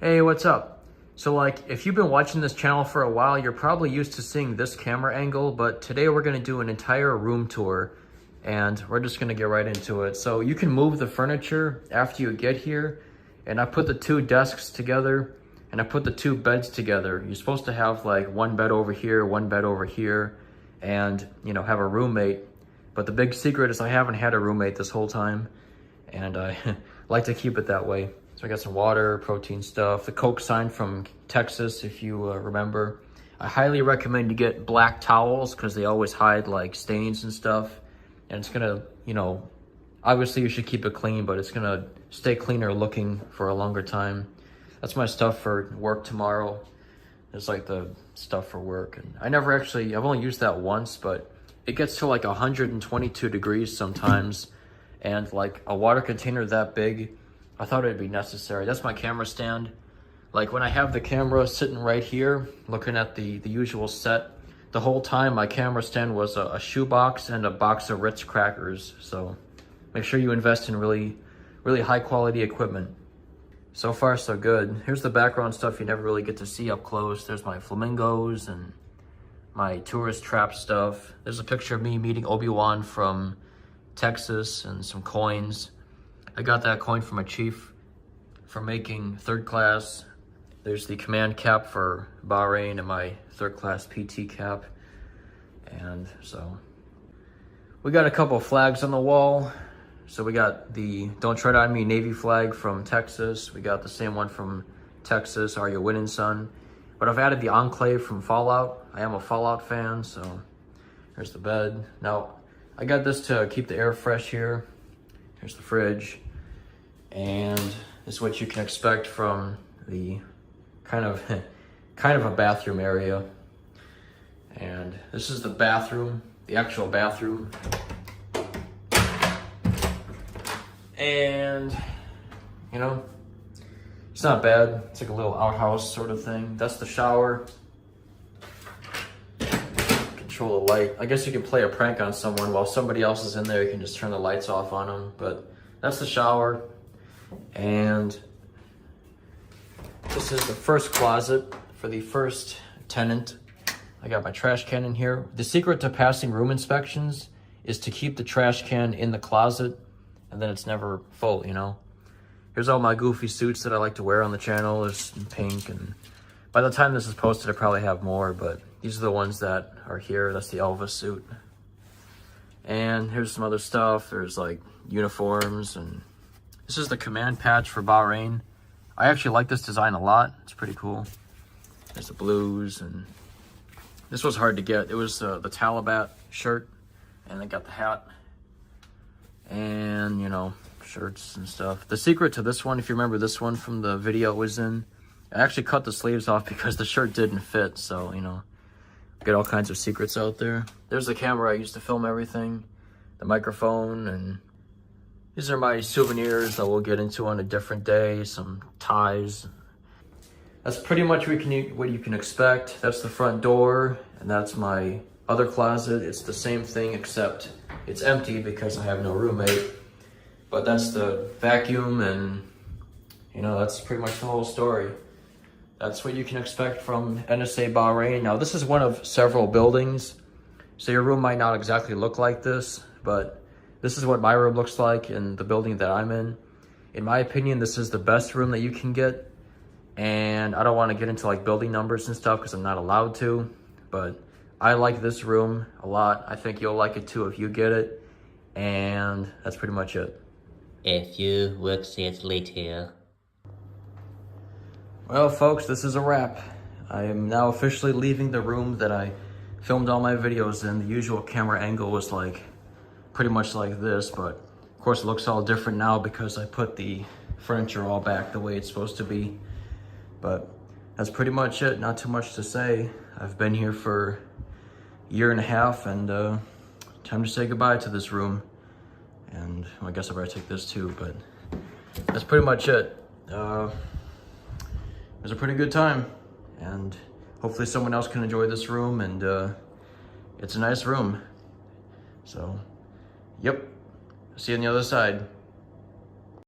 Hey, what's up? So like, if you've been watching this channel for a while, you're probably used to seeing this camera angle, but today we're gonna do an entire room tour and we're just gonna get right into it. So you can move the furniture after you get here, and I put the two desks together and I put the two beds together. You're supposed to have like one bed over here, one bed over here, and have a roommate. But the big secret is I haven't had a roommate this whole time, and I like to keep it that way. So I got some water, protein stuff, the Coke sign from Texas, if you remember. I highly recommend you get black towels because they always hide like stains and stuff. And it's gonna, obviously you should keep it clean, but it's gonna stay cleaner looking for a longer time. That's my stuff for work tomorrow. It's like the stuff for work. And I've only used that once, but it gets to like 122 degrees sometimes. And like a water container that big, I thought it'd be necessary. That's my camera stand. Like when I have the camera sitting right here, looking at the usual set, the whole time my camera stand was a shoebox and a box of Ritz crackers. So make sure you invest in really, really high quality equipment. So far so good. Here's the background stuff you never really get to see up close. There's my flamingos and my tourist trap stuff. There's a picture of me meeting Obi-Wan from Texas and some coins. I got that coin from a chief for making third class. There's the command cap for Bahrain and my third class PT cap. And so we got a couple of flags on the wall. So we got the Don't Tread on Me Navy flag from Texas. We got the same one from Texas, Are You Winning Son? But I've added the Enclave from Fallout. I am a Fallout fan, so here's the bed. Now, I got this to keep the air fresh here. Here's the fridge. And this is what you can expect from the kind of a bathroom area. And this is the bathroom, the actual bathroom. And, it's not bad. It's like a little outhouse sort of thing. That's the shower. Control the light. I guess you can play a prank on someone while somebody else is in there. You can just turn the lights off on them. But that's the shower. And this is the first closet for the first tenant. I got my trash can in here. The secret to passing room inspections is to keep the trash can in the closet, and then it's never full, Here's all my goofy suits that I like to wear on the channel. There's pink, and by the time this is posted, I probably have more, but these are the ones that are here. That's the Elvis suit. And here's some other stuff. There's like uniforms, and this is the command patch for Bahrain. I actually like this design a lot. It's pretty cool. There's the blues, and this was hard to get. It was the Talibat shirt, and I got the hat, and shirts and stuff. The secret to this one, if you remember this one from the video it was in, I actually cut the sleeves off because the shirt didn't fit, so get all kinds of secrets out there. There's the camera I used to film everything, the microphone, and these are my souvenirs that we'll get into on a different day, some ties. That's pretty much what you can expect. That's the front door, and that's my other closet. It's the same thing except it's empty because I have no roommate. But that's the vacuum, and that's pretty much the whole story. That's what you can expect from NSA Bahrain. Now this is one of several buildings, so your room might not exactly look like this, but this is what my room looks like in the building that I'm in. In my opinion, this is the best room that you can get. And I don't want to get into like building numbers and stuff because I'm not allowed to, but I like this room a lot. I think you'll like it too if you get it. And that's pretty much it. A few weeks later. Well, folks, this is a wrap. I am now officially leaving the room that I filmed all my videos in. The usual camera angle was like pretty much like this, but of course it looks all different now because I put the furniture all back the way it's supposed to be. But that's pretty much it. Not too much to say. I've been here for a year and a half, and time to say goodbye to this room. And well, I guess I better take this too, but that's pretty much it. It was a pretty good time, and hopefully someone else can enjoy this room, and it's a nice room. So, yep. See you on the other side.